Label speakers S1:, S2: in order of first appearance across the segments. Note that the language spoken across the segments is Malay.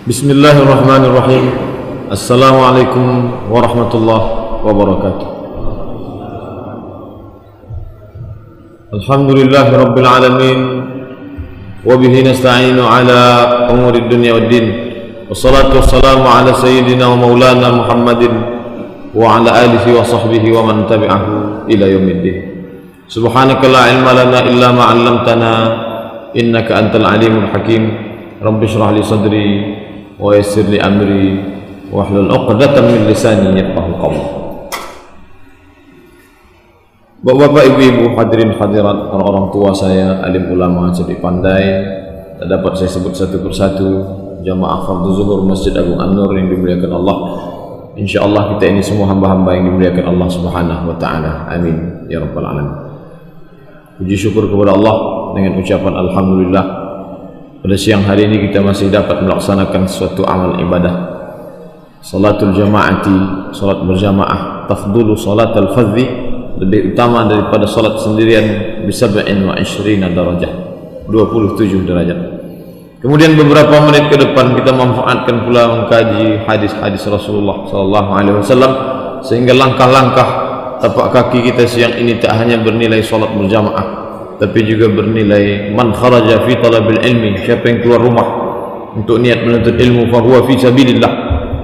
S1: Bismillahirrahmanirrahim. Assalamualaikum warahmatullahi wabarakatuh. Alhamdulillahi rabbil alamin. Wabihi nasta'inu ala umuri dunya waddin. Wassalatu wassalamu ala sayyidina wa maulana Muhammadin wa ala alihi wa sahbihi wa man tabi'ahu ila yaumiddin. Subhanaka la ilma lana illa ma 'allamtana innaka antal alimul hakim. Rabbi shrah li sadri wa yassir li amri wahlul 'uqdatam min lisani yafqahu qawli. Bapak-bapak, ibu-ibu, hadirin hadirat, orang-orang tua saya, alim ulama, cerdik pandai, tak dapat saya sebut satu persatu, jamaah fardhu zuhur Masjid Agung An-Nur yang dimuliakan Allah. Insyaallah kita ini semua hamba-hamba yang dimuliakan Allah Subhanahu wa taala. Amin ya rabbal alamin. Puji syukur kepada Allah dengan ucapan alhamdulillah. Pada siang hari ini kita masih dapat melaksanakan suatu amal ibadah. Salatul jamaati, salat berjamaah, tafdulu salatul fardhi, lebih utama daripada salat sendirian bisab'in wa 20 darajah, 27 derajat. Kemudian beberapa menit ke depan kita manfaatkan pula mengkaji hadis-hadis Rasulullah sallallahu alaihi wasallam, sehingga langkah-langkah tapak kaki kita siang ini tak hanya bernilai salat berjamaah, tapi juga bernilai man kharaja fi talabil ilmi, siapa yang keluar rumah untuk niat menuntut ilmu, fa huwa fi sabilillah,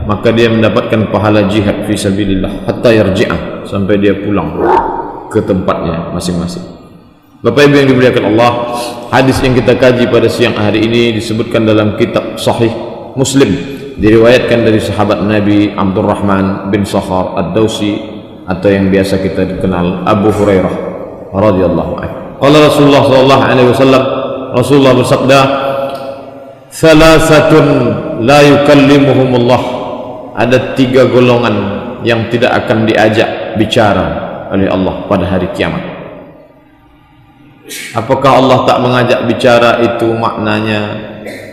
S1: maka dia mendapatkan pahala jihad fi sabilillah hatta yarji'ah, sampai dia pulang ke tempatnya masing-masing. Bapak Ibu yang dimuliakan Allah, hadis yang kita kaji pada siang hari ini disebutkan dalam kitab Sahih Muslim, diriwayatkan dari sahabat Nabi Abdurrahman bin Sakhar Ad-Dawsi, atau yang biasa kita dikenal Abu Hurairah radhiyallahu anhu. Qala Rasulullah sallallahu alaihi wasallam, Rasulullah bersabda, "Salasatun la yukallimuhumullah." Ada 3 golongan yang tidak akan diajak bicara oleh Allah pada hari kiamat. Apakah Allah tak mengajak bicara itu maknanya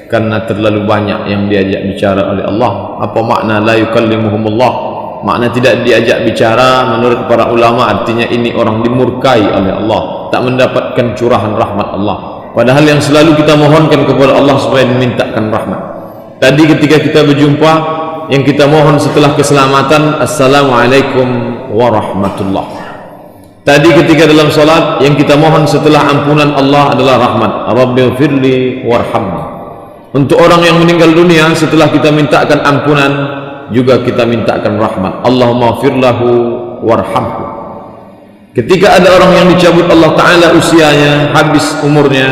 S1: karena terlalu banyak yang diajak bicara oleh Allah? Apa makna la yukallimuhumullah? Makna tidak diajak bicara menurut para ulama artinya ini orang dimurkai oleh Allah, tak mendapatkan curahan rahmat Allah. Padahal yang selalu kita mohonkan kepada Allah supaya dimintakan rahmat. Tadi ketika kita berjumpa, yang kita mohon setelah keselamatan, assalamualaikum warahmatullah. Tadi ketika dalam salat, yang kita mohon setelah ampunan Allah adalah rahmat, rabbighfirli warhamni. Untuk orang yang meninggal dunia, setelah kita mintakan ampunan, juga kita mintakan rahmat, Allahumma firlahu warhamhu. Ketika ada orang yang dicabut Allah Ta'ala usianya, habis umurnya,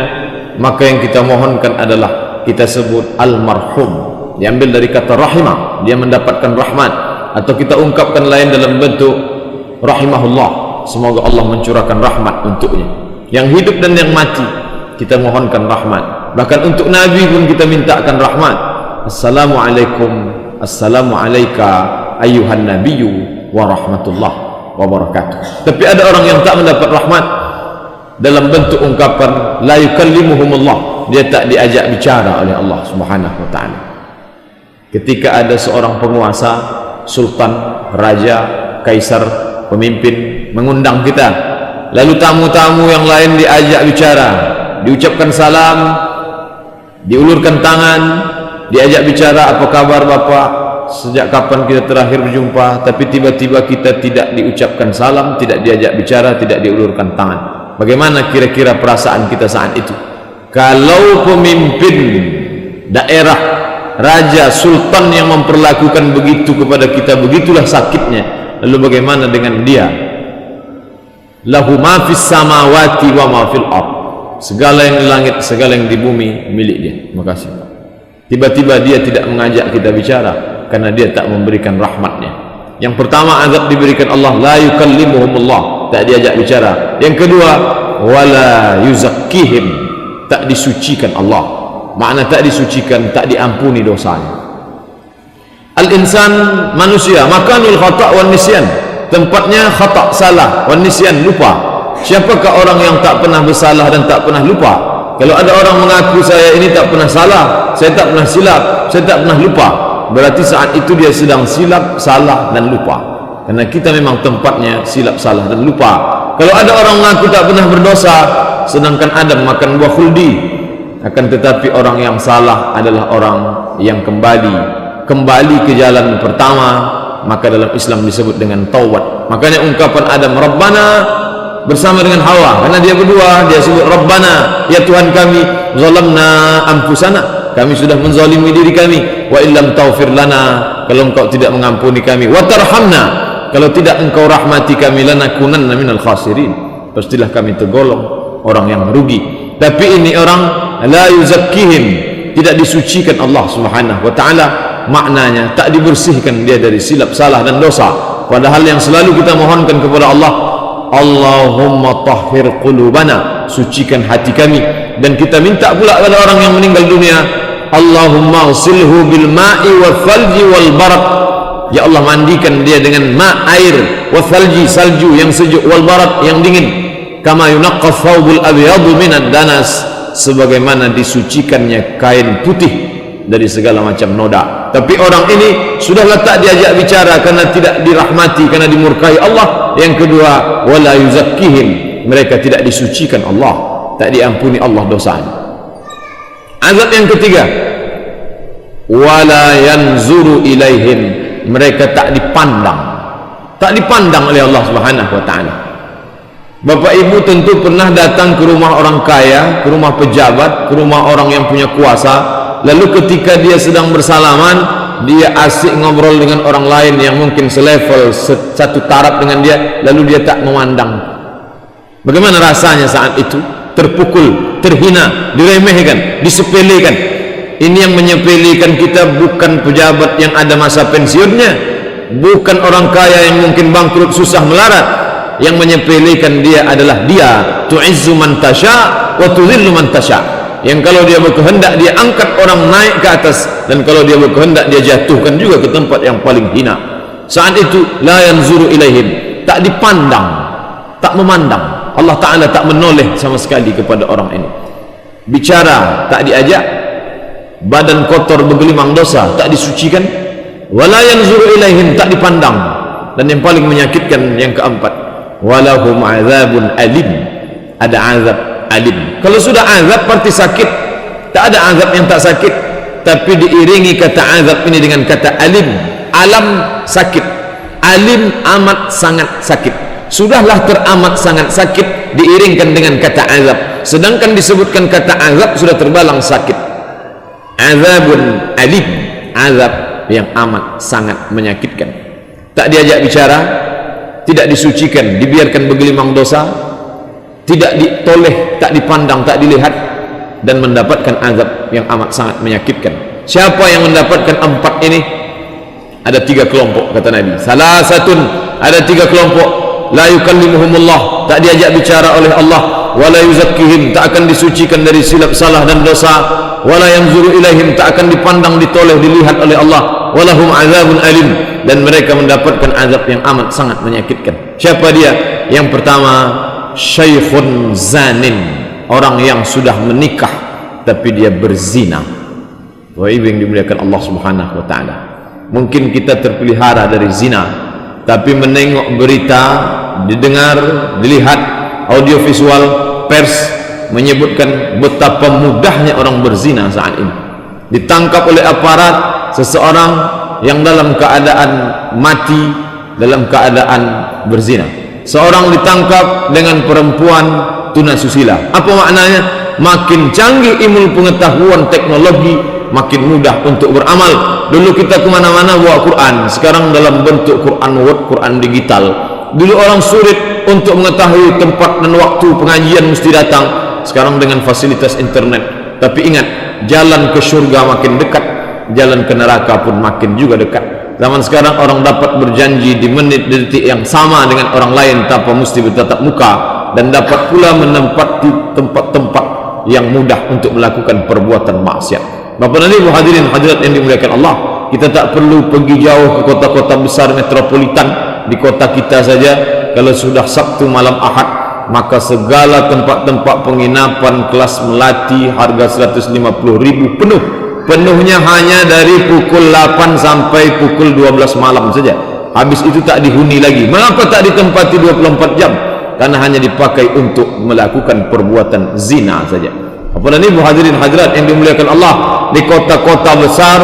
S1: maka yang kita mohonkan adalah kita sebut almarhum, diambil dari kata rahimah, dia mendapatkan rahmat, atau kita ungkapkan lain dalam bentuk rahimahullah, semoga Allah mencurahkan rahmat untuknya. Yang hidup dan yang mati kita mohonkan rahmat. Bahkan untuk Nabi pun kita mintakan rahmat, assalamualaikum, assalamu alayka ayyuhan nabiyyu wa rahmatullah wa barakatuh. Tapi ada orang yang tak mendapat rahmat dalam bentuk ungkapan la yukallimuhumullah, dia tak diajak bicara oleh Allah Subhanahu wa taala. Ketika ada seorang penguasa, sultan, raja, kaisar, pemimpin mengundang kita, lalu tamu-tamu yang lain diajak bicara, diucapkan salam, diulurkan tangan, diajak bicara, apa kabar Bapak, sejak kapan kita terakhir berjumpa, tapi tiba-tiba kita tidak diucapkan salam, tidak diajak bicara, tidak diulurkan tangan. Bagaimana kira-kira perasaan kita saat itu? Kalau pemimpin daerah, raja, sultan yang memperlakukan begitu kepada kita, begitulah sakitnya. Lalu bagaimana dengan dia? Lahu ma fis samawati wa ma fil ardh, segala yang di langit, segala yang di bumi milik dia. Terima kasih. Tiba-tiba dia tidak mengajak kita bicara karena dia tak memberikan rahmatnya. Yang pertama azab diberikan Allah, la yukallimuhumullah, tak diajak bicara. Yang kedua, wala yuzakkihim, tak disucikan Allah. Makna tak disucikan, tak diampuni dosanya. Al-insan, manusia, makanul khata' wan nisyan, tempatnya khata', salah, wan nisyan, lupa. Siapakah orang yang tak pernah bersalah dan tak pernah lupa? Kalau ada orang mengaku saya ini tak pernah salah, saya tak pernah silap, saya tak pernah lupa, berarti saat itu dia sedang silap, salah dan lupa. Karena kita memang tempatnya silap, salah dan lupa. Kalau ada orang mengaku tak pernah berdosa, sedangkan Adam makan buah khuldi, Akan tetapi orang yang salah adalah orang yang kembali ke jalan pertama, maka dalam Islam disebut dengan taubat. Makanya ungkapan Adam Rabbana bersama dengan Hawa, karena dia berdua, dia sebut Rabbana, ya Tuhan kami, zalamna anfusana, kami sudah menzalimi diri kami, wa illam taghfir lana, kalau engkau tidak mengampuni kami, wa tarhamna, kalau tidak engkau rahmati kami, lanakunanna minal khasirin, pastilah kami tergolong orang yang rugi. Tapi ini orang la yuzakkihim, tidak disucikan Allah Subhanahu wa taala, maknanya tak dibersihkan dia dari silap, salah dan dosa. Padahal yang selalu kita mohonkan kepada Allah, Allahumma tahhir qulubana, sucikan hati kami. Dan kita minta pula kepada orang yang meninggal dunia, Allahumma ghsilhu bil ma'i wal thalji wal barad, ya Allah mandikan dia dengan air, wal thalji salju yang sejuk, wal barad yang dingin, kama yunaqqa thawbul abyadu minad danas, sebagaimana disucikannya kain putih dari segala macam noda. Tapi orang ini sudahlah tak diajak bicara karena tidak dirahmati, karena dimurkai Allah. Yang kedua, wala yuzakkihim, mereka tidak disucikan Allah, tak diampuni Allah dosanya. Azab yang ketiga, wala yanzuru ilaihim, mereka tak dipandang oleh Allah Subhanahu wa taala. Bapak ibu tentu pernah datang ke rumah orang kaya, ke rumah pejabat, ke rumah orang yang punya kuasa, lalu ketika dia sedang bersalaman, dia asik ngobrol dengan orang lain yang mungkin selevel, satu taraf dengan dia, lalu dia tak memandang. Bagaimana rasanya saat itu? Terpukul, terhina, diremehkan, disepelekan. Ini yang menyepelekan kita bukan pejabat yang ada masa pensiunnya, bukan orang kaya yang mungkin bangkrut susah melarat. Yang menyepelekan dia adalah dia tu'izzu man tasha wa tudhillu man tasha, yang kalau dia berkehendak dia angkat orang naik ke atas, dan kalau dia berkehendak dia jatuhkan juga ke tempat yang paling hina. Saat itu la yanzuru ilaihim, tak dipandang, tak memandang. Allah Ta'ala tak menoleh sama sekali kepada orang ini. Bicara tak diajak, badan kotor bergelimang dosa tak disucikan, wala yanzuru ilaihim, tak dipandang. Dan yang paling menyakitkan yang keempat, walahum azabun alim, ada azab alim. Kalau sudah azab berarti sakit, tak ada azab yang tak sakit, tapi diiringi kata azab ini dengan kata alim. Alam sakit, alim amat sangat sakit. Sudahlah teramat sangat sakit diiringkan dengan kata azab, sedangkan disebutkan kata azab sudah terbalang sakit. Azabun alim, azab yang amat sangat menyakitkan. Tak diajak bicara, tidak disucikan, dibiarkan bergelimang dosa, tidak ditoleh, tak dipandang, tak dilihat, dan mendapatkan azab yang amat sangat menyakitkan. Siapa yang mendapatkan empat ini? Ada tiga kelompok, kata Nabi. Salah satu, ada tiga kelompok. La yukallimuhumullah, tak diajak bicara oleh Allah. Wala yuzakkihim, tak akan disucikan dari silap, salah dan dosa. Wala yanzuru ilaihim, tak akan dipandang, ditoleh, dilihat oleh Allah. Walahum azabun alim, dan mereka mendapatkan azab yang amat sangat menyakitkan. Siapa dia? Yang pertama, syaikhun zanin, orang yang sudah menikah tapi dia berzina. Wah, ibu yang dimuliakan Allah Subhanahu wa taala. Mungkin kita terpelihara dari zina, tapi menengok berita, didengar, dilihat audio visual, pers menyebutkan betapa mudahnya orang berzina saat ini. Ditangkap oleh aparat seseorang yang dalam keadaan mati, dalam keadaan berzina. Seorang ditangkap dengan perempuan tunasusila. Apa maknanya? Makin canggih ilmu pengetahuan teknologi, makin mudah untuk beramal. Dulu kita kemana-mana bawa Quran, sekarang dalam bentuk Quran Word, Quran digital. Dulu orang sulit untuk mengetahui tempat dan waktu pengajian mesti datang, sekarang dengan fasilitas internet. Tapi ingat, jalan ke surga makin dekat, jalan ke neraka pun makin juga dekat. Zaman sekarang orang dapat berjanji di menit detik yang sama dengan orang lain tanpa mesti bertatap muka, dan dapat pula menempati tempat-tempat yang mudah untuk melakukan perbuatan maksiat. Bapak dan Ibu hadirin hadirat yang dimuliakan Allah, kita tak perlu pergi jauh ke kota-kota besar metropolitan. Di kota kita saja, kalau sudah Sabtu malam Ahad, maka segala tempat-tempat penginapan kelas melati harga 150.000 penuh. Penuhnya hanya dari pukul 8 sampai pukul 12 malam saja. Habis itu tak dihuni lagi. Mengapa tak ditempati 24 jam? Karena hanya dipakai untuk melakukan perbuatan zina saja. Apa Apalagi ibu hadirin hadirat yang dimuliakan Allah, di kota-kota besar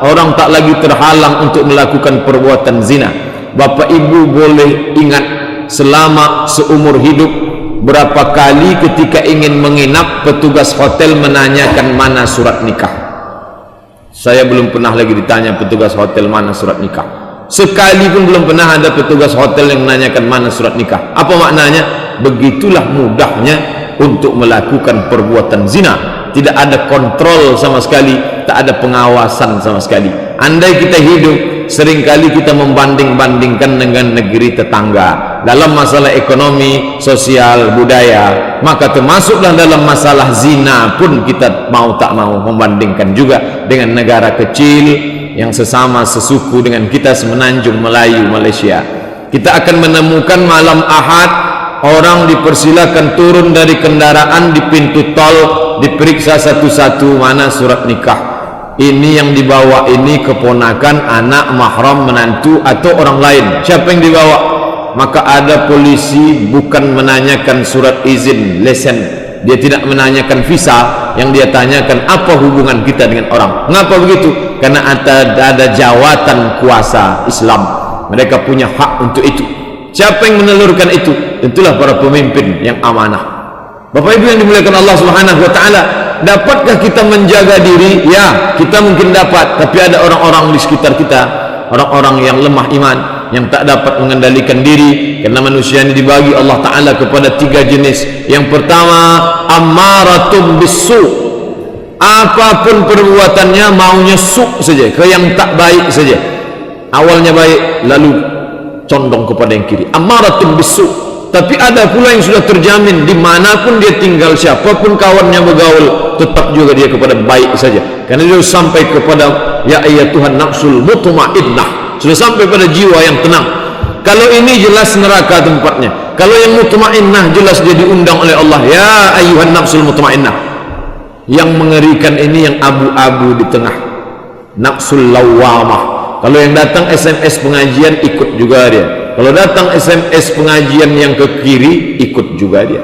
S1: orang tak lagi terhalang untuk melakukan perbuatan zina. Bapak ibu boleh ingat selama seumur hidup berapa kali ketika ingin menginap petugas hotel menanyakan mana surat nikah. Saya belum pernah lagi ditanya petugas hotel mana surat nikah. Sekali pun belum pernah ada petugas hotel yang menanyakan mana surat nikah. Apa maknanya? Begitulah mudahnya untuk melakukan perbuatan zina. Tidak ada kontrol sama sekali, tak ada pengawasan sama sekali. Andai kita hidup, seringkali kita membanding-bandingkan dengan negeri tetangga dalam masalah ekonomi, sosial, budaya, maka termasuklah dalam masalah zina pun kita mau tak mau membandingkan juga dengan negara kecil yang sesama sesuku dengan kita, semenanjung Melayu, Malaysia. Kita akan menemukan malam Ahad orang dipersilakan turun dari kendaraan di pintu tol, diperiksa satu-satu mana surat nikah. Ini yang dibawa ini keponakan, anak, mahram, menantu atau orang lain. Siapa yang dibawa? Maka ada polisi bukan menanyakan surat izin, lesen. Dia tidak menanyakan visa, yang dia tanyakan apa hubungan kita dengan orang. Mengapa begitu? Karena ada jawatan kuasa Islam. Mereka punya hak untuk itu. Siapa yang menelurkan itu? Tentulah para pemimpin yang amanah. Bapak Ibu yang dimuliakan Allah Subhanahu wa taala, dapatkah kita menjaga diri? Ya, kita mungkin dapat, tapi ada orang-orang di sekitar kita, orang-orang yang lemah iman, yang tak dapat mengendalikan diri, karena manusia ini dibagi Allah taala kepada 3 jenis. Yang pertama, ammaratum bisu. Apapun perbuatannya maunya su' saja, ke yang tak baik saja. Awalnya baik, lalu condong kepada yang kiri. Ammaratun bisu. Tapi ada pula yang sudah terjamin dimanapun dia tinggal, siapapun kawannya bergaul, tetap juga dia kepada baik saja, karena dia sampai kepada ya ayyatuhan nafsul mutmainnah, sudah sampai pada jiwa yang tenang. Kalau ini jelas neraka tempatnya. Kalau yang mutmainnah jelas dia diundang oleh Allah, ya ayyuhan nafsul mutmainnah. Yang mengerikan ini yang abu-abu di tengah, nafsul lawamah. Kalau yang datang SMS pengajian ikut juga dia. Kalau datang SMS pengajian yang ke kiri ikut juga dia.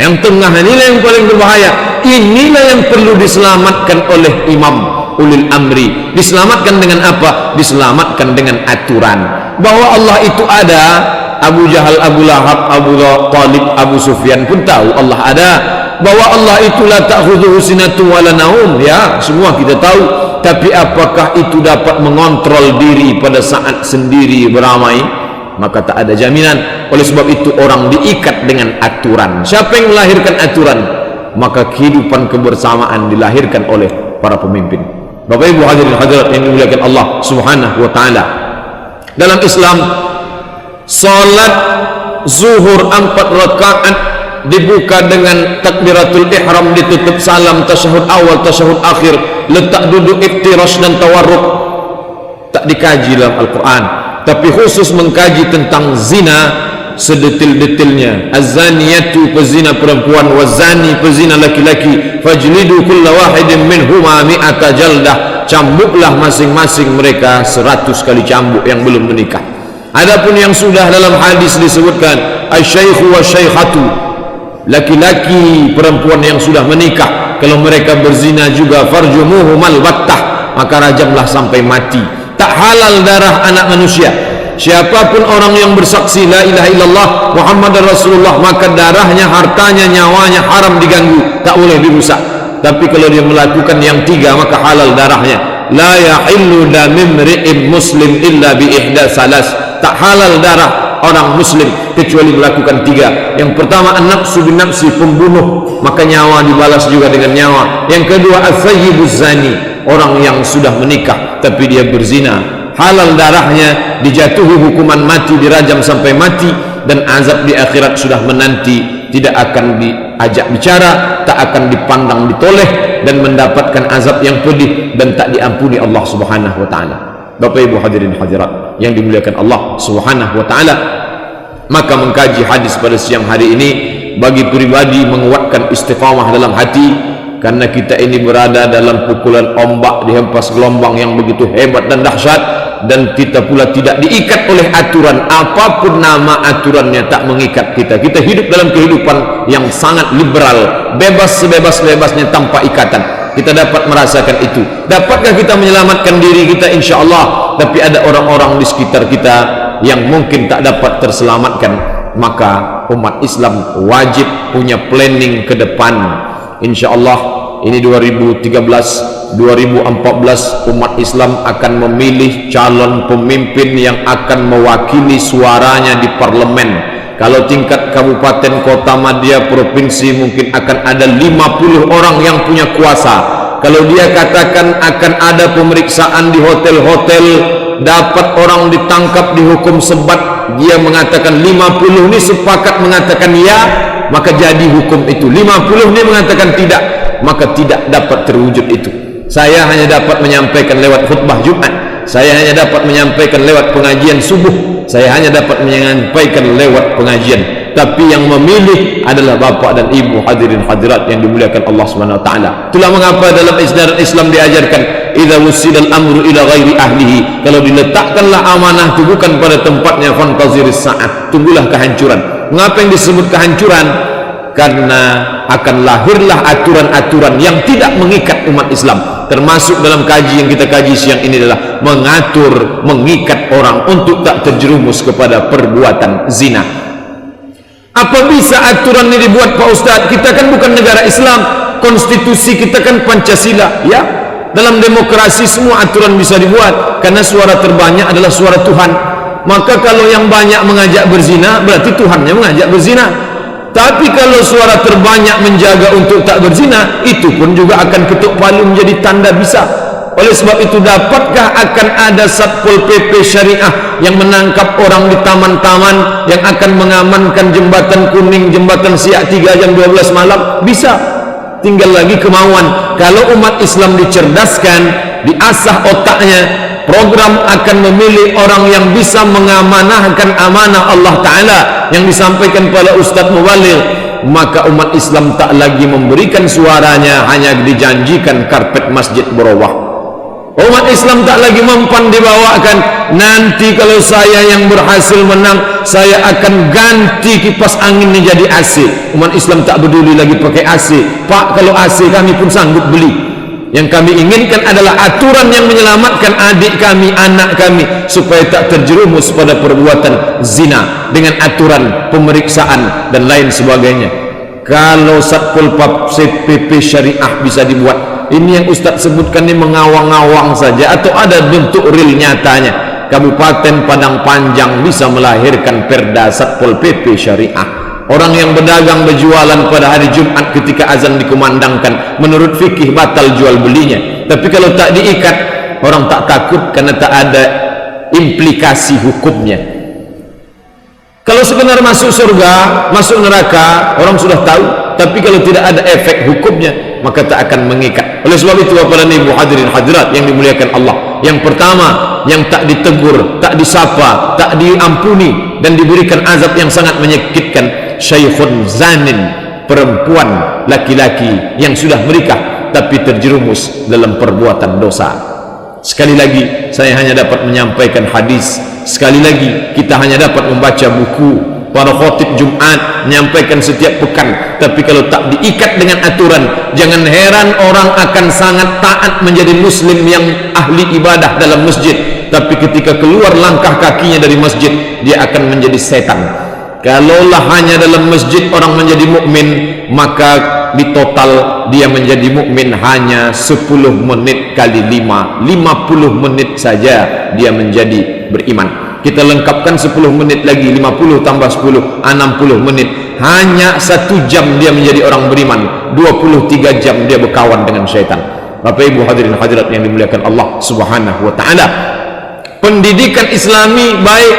S1: Yang tengah inilah yang paling berbahaya. Inilah yang perlu diselamatkan oleh imam ulil amri. Diselamatkan dengan apa? Diselamatkan dengan aturan bahwa Allah itu ada. Abu Jahal, Abu Lahab, Abu Talib, Abu Sufyan pun tahu Allah ada. Bahwa Allah itu la ta'khudhuhu sinatun wa la naum. Ya, semua kita tahu. Tapi apakah itu dapat mengontrol diri pada saat sendiri beramai? Maka tak ada jaminan. Oleh sebab itu orang diikat dengan aturan. Siapa yang melahirkan aturan? Maka kehidupan kebersamaan dilahirkan oleh para pemimpin. Bapak Ibu hadirin hadirat yang dimuliakan Allah Subhanahu wa taala. Dalam Islam, salat zuhur 4 rakaat dibuka dengan takbiratul ihram, ditutup salam, tasyahud awal, tasyahud akhir, letak duduk iftirash dan tawarruk. Tak dikaji dalam Al-Quran, tapi khusus mengkaji tentang zina sedetil-detilnya. Az-zaniyatu, pezina perempuan, waz-zani, pezina laki-laki, fajlidu kulla wahidin minhuma mi'ata jaldah. Cambuklah masing-masing mereka 100 kali cambuk yang belum menikah. Adapun yang sudah, dalam hadis disebutkan asy-syaikhu wasy-syaikhatu, laki-laki perempuan yang sudah menikah, kalau mereka berzina juga, farjumuhumal battah, maka rajamlah sampai mati. Tak halal darah anak manusia. Siapapun orang yang bersaksi la ilaha illallah Muhammadar Rasulullah, maka darahnya, hartanya, nyawanya haram diganggu, tak boleh dirusak. Tapi kalau dia melakukan yang 3, maka halal darahnya. La yahillu damimri'im muslim illa bi ihda salas. Tak halal darah orang muslim kecuali melakukan 3. Yang pertama, an-nafsu bin nafsi, pembunuh, maka nyawa dibalas juga dengan nyawa. Yang kedua, as-sayyibuz zani, orang yang sudah menikah tapi dia berzina, halal darahnya, dijatuhi hukuman mati, dirajam sampai mati, dan azab di akhirat sudah menanti. Tidak akan diajak bicara, tak akan dipandang ditoleh, dan mendapatkan azab yang pedih dan tak diampuni Allah Subhanahu wa taala. Bapak Ibu hadirin hadirat yang dimuliakan Allah Subhanahu wa taala, maka mengkaji hadis pada siang hari ini bagi pribadi menguatkan istiqamah dalam hati, karena kita ini berada dalam pukulan ombak, dihempas gelombang yang begitu hebat dan dahsyat. dan kita pula tidak diikat oleh aturan apapun nama aturannya, tak mengikat kita. Kita hidup dalam kehidupan yang sangat liberal, bebas sebebas-bebasnya tanpa ikatan. Kita dapat merasakan itu. Dapatkah kita menyelamatkan diri kita? Insya Allah. Tapi ada orang-orang di sekitar kita yang mungkin tak dapat terselamatkan. Maka umat Islam wajib punya planning ke depan. Insya Allah ini 2013, 2014 umat Islam akan memilih calon pemimpin yang akan mewakili suaranya di parlemen. Kalau tingkat kabupaten, kota, madya, provinsi mungkin akan ada 50 orang yang punya kuasa. Kalau dia katakan akan ada pemeriksaan di hotel-hotel, dapat orang ditangkap dihukum sebat, dia mengatakan 50 ini sepakat mengatakan ya, maka jadi hukum itu. 50 ini mengatakan tidak, maka tidak dapat terwujud itu. Saya hanya dapat menyampaikan lewat khutbah Jumat, saya hanya dapat menyampaikan lewat pengajian subuh, saya hanya dapat menyampaikan lewat pengajian. Tapi yang memilih adalah bapak dan ibu hadirin hadirat yang dimuliakan Allah Subhanahu wa taala. Itulah mengapa dalam ajaran Islam diajarkan idza wusidal amru ila ghairi ahlihi, kalau diletakkanlah amanah itu bukan pada tempatnya, fantaziris sa'at, tunggulah kehancuran. Mengapa yang disebut kehancuran? Karena akan lahirlah aturan-aturan yang tidak mengikat umat Islam. Termasuk dalam kaji yang kita kaji siang ini adalah mengatur, mengikat orang untuk tak terjerumus kepada perbuatan zina. Apa bisa aturan ini dibuat Pak Ustaz? Kita kan bukan negara Islam, konstitusi kita kan Pancasila, ya. Dalam demokrasi semua aturan bisa dibuat, karena suara terbanyak adalah suara Tuhan. Maka kalau yang banyak mengajak berzina, berarti Tuhannya mengajak berzina. Tapi kalau suara terbanyak menjaga untuk tak berzina, itu pun juga akan ketuk palu menjadi tanda bisa. Oleh sebab itu, dapatkah akan ada Satpol PP Syariah yang menangkap orang di taman-taman, yang akan mengamankan jembatan kuning, jembatan Siak 3 jam 12 malam? Bisa. Tinggal lagi kemauan. Kalau umat Islam dicerdaskan, diasah otaknya, program akan memilih orang yang bisa mengamanahkan amanah Allah Ta'ala yang disampaikan pada Ustadz Mubaligh, maka umat Islam tak lagi memberikan suaranya hanya dijanjikan karpet masjid berubah. Umat Islam tak lagi mempan dibawakan, nanti kalau saya yang berhasil menang, saya akan ganti kipas angin menjadi AC. Umat Islam tak peduli lagi pakai AC. Pak, kalau AC kami pun sanggup beli. Yang kami inginkan adalah aturan yang menyelamatkan adik kami, anak kami, supaya tak terjerumus pada perbuatan zina, dengan aturan pemeriksaan dan lain sebagainya. Kalau Satpol PP Syariah bisa dibuat, ini yang Ustaz sebutkan ini mengawang-awang saja, atau ada bentuk real nyatanya? Kabupaten Padang Panjang bisa melahirkan perda Satpol PP Syariah. Orang yang berdagang berjualan pada hari Jumat ketika azan dikumandangkan, menurut fikih batal jual belinya. Tapi kalau tak diikat, orang tak takut karena tak ada implikasi hukumnya. Kalau sebenarnya masuk surga, masuk neraka, orang sudah tahu. Tapi kalau tidak ada efek hukumnya, maka tak akan mengikat. Oleh sebab itu, Bapak dan Ibu hadirin hadirat yang dimuliakan Allah, yang pertama yang tak ditegur, tak disapa, tak diampuni dan diberikan azab yang sangat menyakitkan, syaikhun zanin, perempuan laki-laki yang sudah menikah tapi terjerumus dalam perbuatan dosa. Sekali lagi saya hanya dapat menyampaikan hadis, sekali lagi kita hanya dapat membaca buku. Para khotib Jumat menyampaikan setiap pekan, tapi kalau tak diikat dengan aturan, jangan heran orang akan sangat taat menjadi muslim yang ahli ibadah dalam masjid, tapi ketika keluar langkah kakinya dari masjid, dia akan menjadi setan. Kalaulah hanya dalam masjid orang menjadi mukmin, maka di total dia menjadi mukmin hanya 10 menit kali 5, 50 menit saja dia menjadi beriman. Kita lengkapkan 10 menit lagi, 50 tambah 10, 60 menit. Hanya 1 jam dia menjadi orang beriman, 23 jam dia berkawan dengan syaitan. Bapak Ibu hadirin hadirat yang dimuliakan Allah Subhanahu wa taala, pendidikan Islami baik,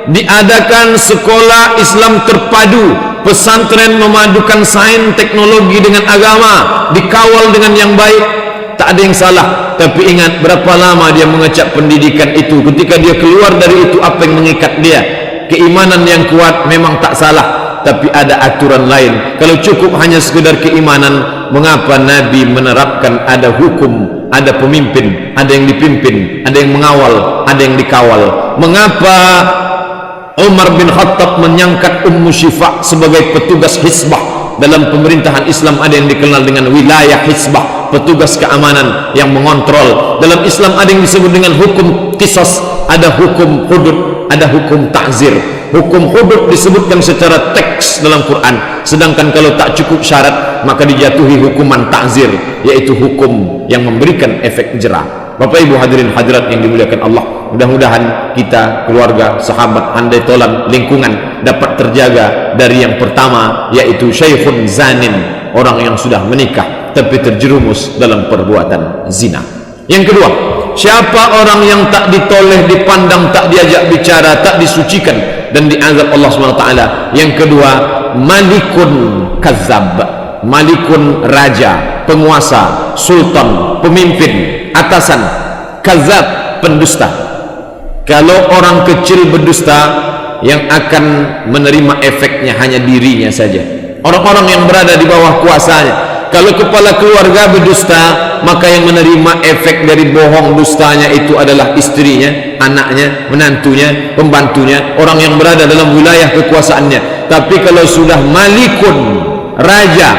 S1: diadakan sekolah Islam terpadu, pesantren memadukan sains teknologi dengan agama, dikawal dengan yang baik, tak ada yang salah. Tapi ingat, berapa lama dia mengecap pendidikan itu? Ketika dia keluar dari itu, apa yang mengikat dia? Keimanan yang kuat memang tak salah, tapi ada aturan lain. Kalau cukup hanya sekedar keimanan, mengapa Nabi menerapkan ada hukum ada pemimpin, ada yang dipimpin, ada yang mengawal, ada yang dikawal. Mengapa Umar bin Khattab menyangkat Ummu Syifa sebagai petugas hisbah? Dalam pemerintahan Islam ada yang dikenal dengan wilayah hisbah, petugas keamanan yang mengontrol. Dalam Islam ada yang disebut dengan hukum qisas, ada hukum hudud, ada hukum ta'zir. Hukum hudud disebutkan secara teks dalam Quran, sedangkan kalau tak cukup syarat maka dijatuhi hukuman ta'zir, yaitu hukum yang memberikan efek jerah. Bapak Ibu hadirin hadirat yang dimuliakan Allah, mudah-mudahan kita, keluarga, sahabat, handai tolan, lingkungan dapat terjaga dari yang pertama, yaitu syaikhun zanin, orang yang sudah menikah tapi terjerumus dalam perbuatan zina. Yang kedua, siapa orang yang tak ditoleh, dipandang, tak diajak bicara, tak disucikan dan diazab Allah SWT? Yang kedua, malikun kazzab, malikun raja, penguasa, sultan, pemimpin, atasan, kazzab, pendusta. Kalau orang kecil berdusta, yang akan menerima efeknya hanya dirinya saja, orang-orang yang berada di bawah kuasanya. Kalau kepala keluarga berdusta, maka yang menerima efek dari bohong dustanya itu adalah istrinya, anaknya, menantunya, pembantunya, orang yang berada dalam wilayah kekuasaannya. Tapi kalau sudah malikun, raja,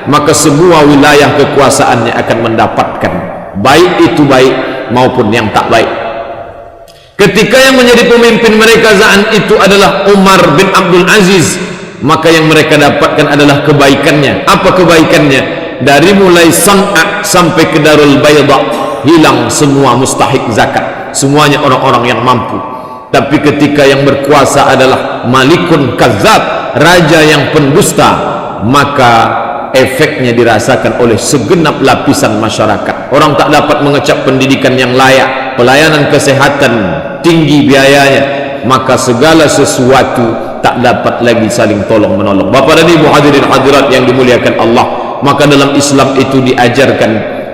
S1: maka semua wilayah kekuasaannya akan mendapatkan, baik itu baik maupun yang tak baik. Ketika yang menjadi pemimpin mereka saat itu adalah Umar bin Abdul Aziz, maka yang mereka dapatkan adalah kebaikannya. Apa kebaikannya? Dari mulai San'a sampai ke Darul Bayda hilang semua mustahik zakat, semuanya orang-orang yang mampu. Tapi ketika yang berkuasa adalah malikun kazzab, raja yang pendusta, maka efeknya dirasakan oleh segenap lapisan masyarakat. Orang tak dapat mengecap pendidikan yang layak, pelayanan kesehatan tinggi biayanya, maka segala sesuatu tak dapat lagi saling tolong menolong. Bapak dan Ibu hadirin hadirat yang dimuliakan Allah, maka dalam Islam itu diajarkan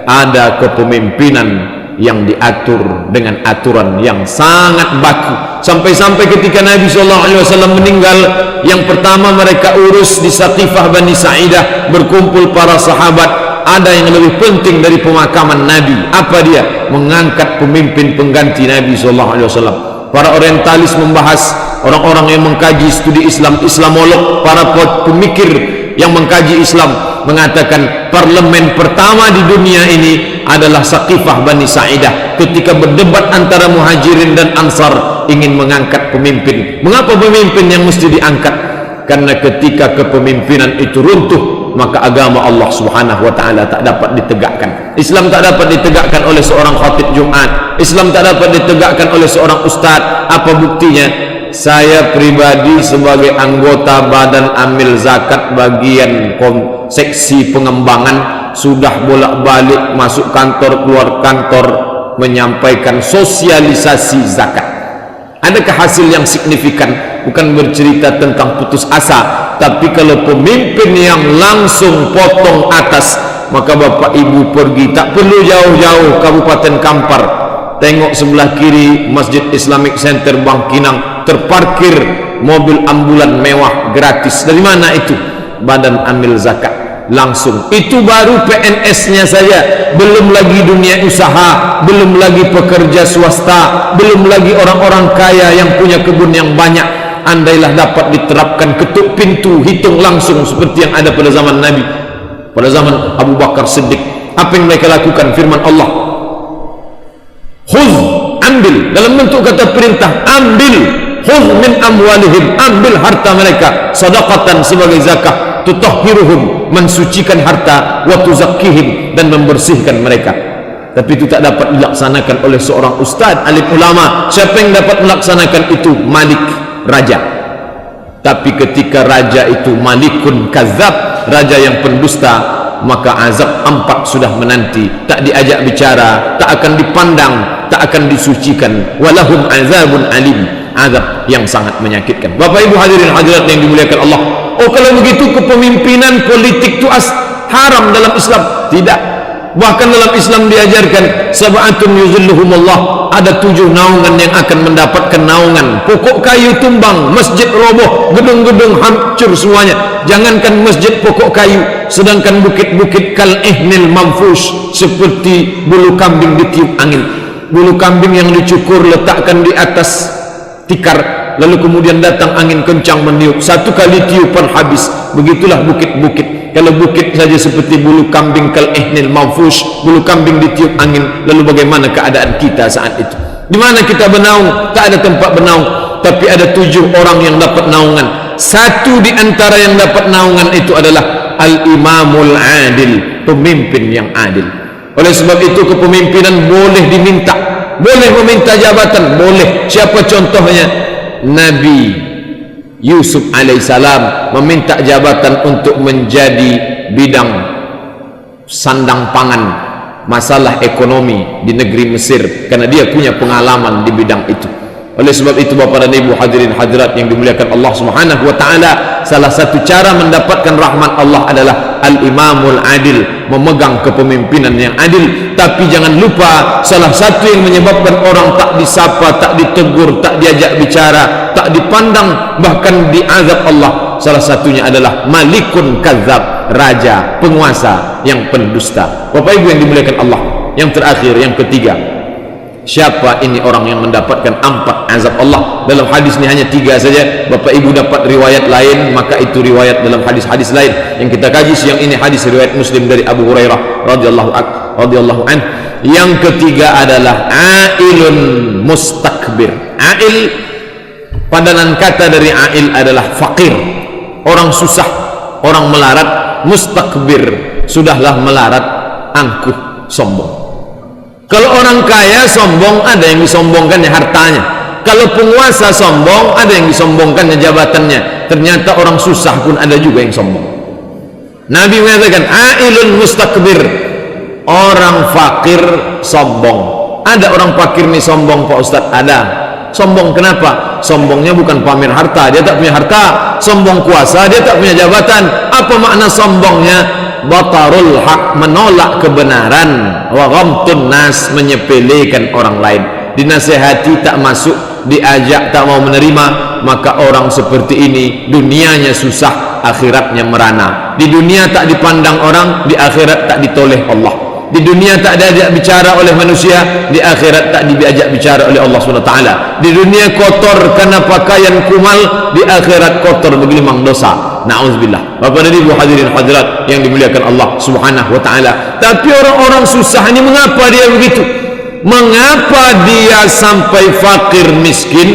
S1: ada kepemimpinan yang diatur dengan aturan yang sangat baku. Sampai-sampai ketika Nabi SAW meninggal, yang pertama mereka urus di Saqifah Bani Sa'idah, berkumpul para sahabat. Ada yang lebih penting dari pemakaman Nabi. Apa dia? Mengangkat pemimpin pengganti Nabi SAW. Para orientalis membahas, orang-orang yang mengkaji studi Islam, Islamolog, para pemikir yang mengkaji Islam mengatakan parlemen pertama di dunia ini adalah Saqifah Bani Sa'idah, ketika berdebat antara Muhajirin dan Ansar ingin mengangkat pemimpin. Mengapa pemimpin yang mesti diangkat? Karena ketika kepemimpinan itu runtuh, maka agama Allah Subhanahu wa taala tak dapat ditegakkan. Islam tak dapat ditegakkan oleh seorang khatib Jumat. Islam tak dapat ditegakkan oleh seorang ustaz. Apa buktinya? Saya pribadi sebagai anggota Badan Amil Zakat bagian seksi pengembangan sudah bolak-balik masuk kantor, keluar kantor menyampaikan sosialisasi zakat. Adakah hasil yang signifikan? Bukan bercerita tentang putus asa, tapi kalau pemimpin yang langsung potong atas, maka bapak ibu pergi, tak perlu jauh-jauh Kabupaten Kampar, tengok sebelah kiri Masjid Islamic Center Bangkinang, terparkir mobil ambulan mewah gratis. Dari mana itu? Badan Amil Zakat. Langsung. Itu baru PNS-nya saja, belum lagi dunia usaha, belum lagi pekerja swasta, belum lagi orang-orang kaya yang punya kebun yang banyak. Andailah dapat diterapkan ketuk pintu, hitung langsung seperti yang ada pada zaman Nabi, pada zaman Abu Bakar Siddiq. Apa yang mereka lakukan? Firman Allah, khudh, ambil, dalam bentuk kata perintah, ambil, khudh min amwalihim, ambil harta mereka, sadaqatan sebagai zakah, tutahhiruhum, mensucikan harta, wa tuzakkihim, dan membersihkan mereka. Tapi itu tak dapat dilaksanakan oleh seorang ustaz, alim ulama. Siapa yang dapat melaksanakan itu? Malik, raja. Tapi ketika raja itu malikun kazzab, raja yang pendusta, maka azab 4 sudah menanti. Tak diajak bicara, tak akan dipandang, tak akan disucikan. Walahum azabun alim, azab yang sangat menyakitkan. Bapak ibu hadirin hadirat yang dimuliakan Allah. Oh, kalau begitu kepemimpinan politik itu haram dalam Islam? Tidak. Bahkan dalam Islam diajarkan sab'atun yuzilluhumullah, ada 7 naungan yang akan mendapatkan naungan. Pokok kayu tumbang, masjid roboh, gedung-gedung hancur semuanya. Jangankan masjid pokok kayu, sedangkan bukit-bukit kal ihnil manfush, seperti bulu kambing ditiup angin. Bulu kambing yang dicukur letakkan di atas tikar, lalu kemudian datang angin kencang meniup, 1 kali tiupan habis. Begitulah bukit-bukit. Kalau bukit saja seperti bulu kambing kal ihnil manfush, bulu kambing ditiup angin, lalu bagaimana keadaan kita saat itu? Di mana kita bernaung? Tak ada tempat bernaung. Tapi ada 7 orang yang dapat naungan. Satu di antara yang dapat naungan itu adalah al-imamul adil, pemimpin yang adil. Oleh sebab itu kepemimpinan boleh diminta, boleh meminta jabatan, boleh. Siapa contohnya? Nabi Yusuf alaihissalam meminta jabatan untuk menjadi bidang sandang pangan masalah ekonomi di negeri Mesir, karena dia punya pengalaman di bidang itu. Oleh sebab itu Bapak dan Ibu hadirin hadirat yang dimuliakan Allah Subhanahu wa taala, salah satu cara mendapatkan rahmat Allah adalah al-imamul adil, memegang kepemimpinan yang adil. Tapi jangan lupa, salah satu yang menyebabkan orang tak disapa, tak ditegur, tak diajak bicara, tak dipandang, bahkan diazab Allah, salah satunya adalah malikun kadzab, raja, penguasa yang pendusta. Bapak Ibu yang dimuliakan Allah, yang terakhir, yang ketiga, siapa ini orang yang mendapatkan 4 azab Allah? Dalam hadis ini hanya 3 saja. Bapak Ibu dapat riwayat lain, maka itu riwayat dalam hadis-hadis lain yang kita kaji siang ini. Hadis riwayat Muslim dari Abu Hurairah radhiyallahu an. Yang ketiga adalah ailun mustakbir. Ail, padanan kata dari ail adalah fakir, orang susah, orang melarat. Mustakbir, sudahlah melarat, angkuh, sombong. Kalau orang kaya sombong, ada yang disombongkannya hartanya. Kalau penguasa sombong, ada yang disombongkannya jabatannya. Ternyata orang susah pun ada juga yang sombong. Nabi mengatakan ailun mustakbir, orang fakir sombong. Ada orang fakir nih sombong Pak Ustaz? Ada. Sombong kenapa? Sombongnya bukan pamer harta, dia tak punya harta. Sombong kuasa, dia tak punya jabatan. Apa makna sombongnya? Batarul haq, menolak kebenaran. Wa ghamtun nas, menyepelekan orang lain. Dinasihati tak masuk, diajak tak mau menerima. Maka orang seperti ini dunianya susah, akhiratnya merana. Di dunia tak dipandang orang, di akhirat tak ditoleh Allah. Di dunia tak diajak bicara oleh manusia, di akhirat tak diajak bicara oleh Allah SWT. Di dunia kotor karena pakaian kumal, di akhirat kotor bergelimang dosa. Na'udzubillah. Bapak dan Ibu hadirin hadirat yang dimuliakan Allah Subhanahu wa taala. Tapi orang-orang susah ini, mengapa dia begitu? Mengapa dia sampai fakir miskin?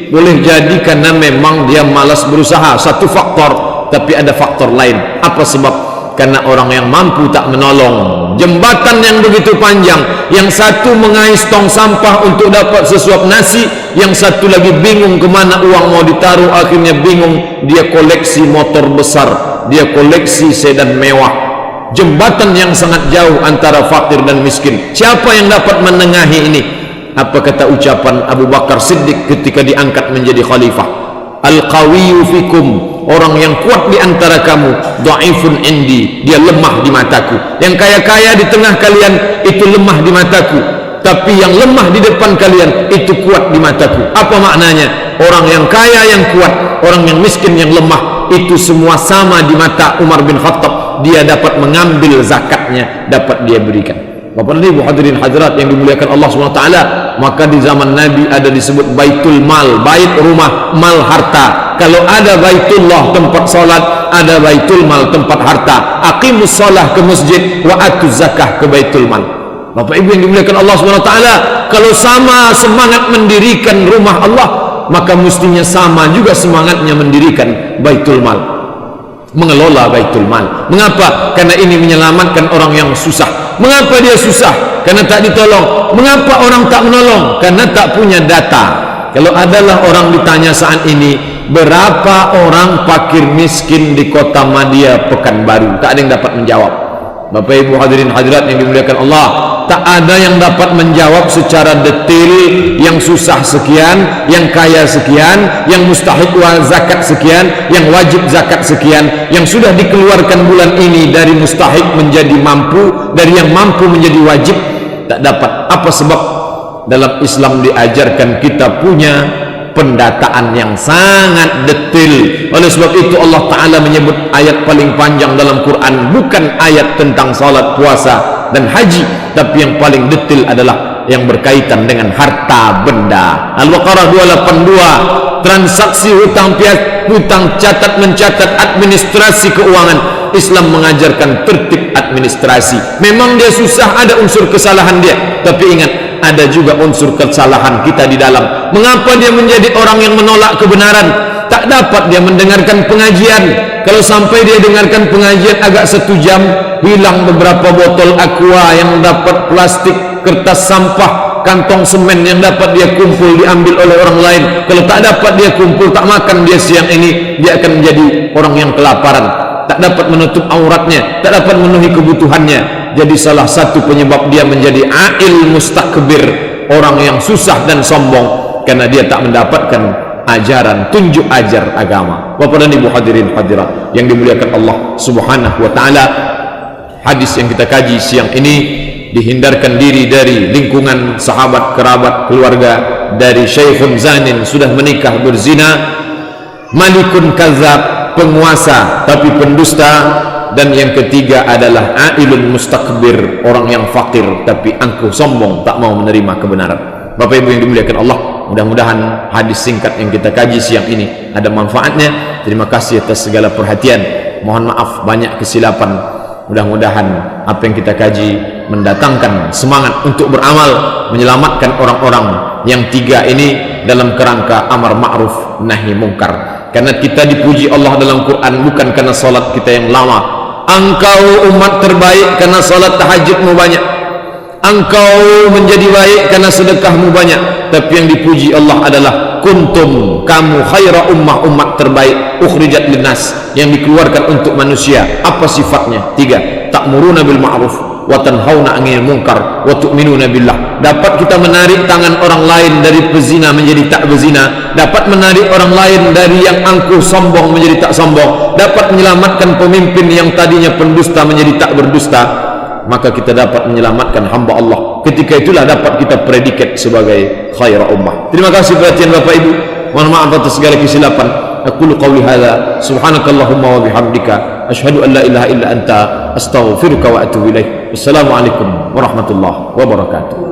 S1: Boleh jadi karena memang dia malas berusaha, satu faktor. Tapi ada faktor lain. Apa sebab? Karena orang yang mampu tak menolong. Jembatan yang begitu panjang, yang satu mengais tong sampah untuk dapat sesuap nasi, yang satu lagi bingung kemana uang mau ditaruh. Akhirnya bingung, dia koleksi motor besar, dia koleksi sedan mewah. Jembatan yang sangat jauh antara fakir dan miskin. Siapa yang dapat menengahi ini? Apa kata ucapan Abu Bakar Siddiq ketika diangkat menjadi khalifah? Al-qawiyyu fikum, orang yang kuat di antara kamu, dhaifun indi, dia lemah di mataku. Yang kaya-kaya di tengah kalian itu lemah di mataku, tapi yang lemah di depan kalian itu kuat di mataku. Apa maknanya? Orang yang kaya yang kuat, orang yang miskin yang lemah, itu semua sama di mata Umar bin Khattab. Dia dapat mengambil zakatnya, dapat dia berikan. Bapak dan Ibu hadirin hadirat yang dimuliakan Allah SWT, maka di zaman Nabi ada disebut baitul mal, bait rumah, mal harta. Kalau ada baitullah tempat salat, ada baitul mal tempat harta. Aqimus shalah ke masjid, wa atuz zakah ke baitul mal. Bapak Ibu yang dimuliakan Allah SWT, kalau sama semangat mendirikan rumah Allah, maka mestinya sama juga semangatnya mendirikan baitul mal, mengelola baitul mal. Mengapa? Karena ini menyelamatkan orang yang susah. Mengapa dia susah? Karena tak ditolong. Mengapa orang tak menolong? Karena tak punya data. Kalau adalah orang ditanya saat ini, berapa orang fakir miskin di kota Madia, Pekanbaru, tak ada yang dapat menjawab. Bapak Ibu hadirin hadirat yang dimuliakan Allah, tak ada yang dapat menjawab secara detail yang yang susah sekian, yang kaya sekian, yang mustahik zakat sekian, yang wajib zakat sekian, yang sudah dikeluarkan bulan ini dari mustahik menjadi mampu, dari yang mampu menjadi wajib, tak dapat. Apa sebab? Dalam Islam diajarkan kita punya pendataan yang sangat detail. Oleh sebab itu Allah Ta'ala menyebut ayat paling panjang dalam Quran bukan ayat tentang salat, puasa dan haji, tapi yang paling detail adalah yang berkaitan dengan harta benda. Al-Baqarah 282, transaksi hutang hutang, catat mencatat, administrasi keuangan. Islam mengajarkan tertib administrasi. Memang dia susah, ada unsur kesalahan dia, tapi ingat, ada juga unsur kesalahan kita di dalam. Mengapa dia menjadi orang yang menolak kebenaran? Tak dapat dia mendengarkan pengajian. Kalau sampai dia dengarkan pengajian agak 1 jam, hilang beberapa botol aqua yang dapat, plastik, kertas sampah, kantong semen yang dapat dia kumpul diambil oleh orang lain. Kalau tak dapat dia kumpul, tak makan dia siang ini, dia akan menjadi orang yang kelaparan, tak dapat menutup auratnya, tak dapat memenuhi kebutuhannya. Jadi salah satu penyebab dia menjadi ail mustakbir, orang yang susah dan sombong, karena dia tak mendapatkan ajaran, tunjuk ajar agama. Bapak dan Ibu hadirin hadirat yang dimuliakan Allah Subhanahu wa taala, hadis yang kita kaji siang ini, dihindarkan diri dari lingkungan sahabat, kerabat, keluarga, dari syekhun zanin, sudah menikah berzina, malikun kazab, penguasa tapi pendusta, dan yang ketiga adalah ailun mustakbir, orang yang fakir tapi angkuh, sombong, tak mau menerima kebenaran. Bapak Ibu yang dimuliakan Allah, mudah-mudahan hadis singkat yang kita kaji siang ini ada manfaatnya. Terima kasih atas segala perhatian. Mohon maaf banyak kesilapan. Mudah-mudahan apa yang kita kaji mendatangkan semangat untuk beramal, menyelamatkan orang-orang yang 3 ini dalam kerangka amar ma'ruf nahi mungkar. Karena kita dipuji Allah dalam Quran bukan karena salat kita yang lama. Engkau umat terbaik karena salat tahajudmu banyak, engkau menjadi baik karena sedekahmu banyak. Tapi yang dipuji Allah adalah kuntum, kamu khaira ummah, umat terbaik, ukhrijat linnas, yang dikeluarkan untuk manusia. Apa sifatnya? 3. Ta'muruna bil ma'ruf wa tanhauna 'anil munkar wa tu'minuna billah. Dapat kita menarik tangan orang lain dari pezina menjadi tak berzina, dapat menarik orang lain dari yang angkuh sombong menjadi tak sombong, dapat menyelamatkan pemimpin yang tadinya pendusta menjadi tak berdusta, maka kita dapat menyelamatkan hamba Allah. Ketika itulah dapat kita predikat sebagai khaira ummah. Terima kasih perhatian Bapak Ibu. Mohon maaf atas segala kesilapan. Aqulu qawli hadza subhanakallahumma wa bihamdika asyhadu an la ilaha illa anta astaghfiruka wa atubu ilaik. Wassalamualaikum warahmatullahi wabarakatuh.